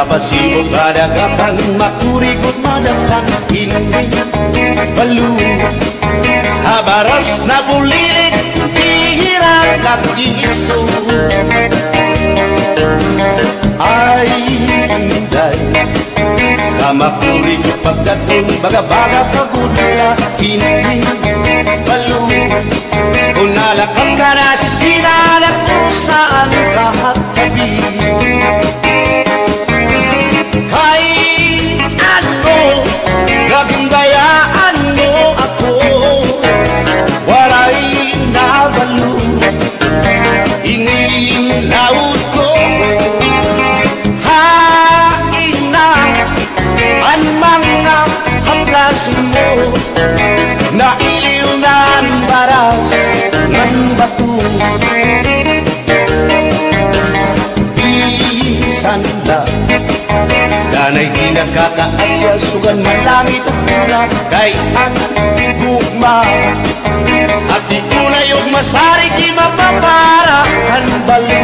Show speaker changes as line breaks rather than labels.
Napasibog kadagatan makurigot madakan hindi balu habaras na bulilit bihira at iso ay inday kamakurigot pagdating baga-baga pagula hindi balu unalakang ka na sisina kung saan kahatabi gagundayaan mo ako waray nabalo inilaut ko hain na ang mga haplas mo na iliw na ang baras ng bato bisan na danay di nakakaasya sugan malangit at mula kay ang gugma at di tunay og masari di mapapara kan balo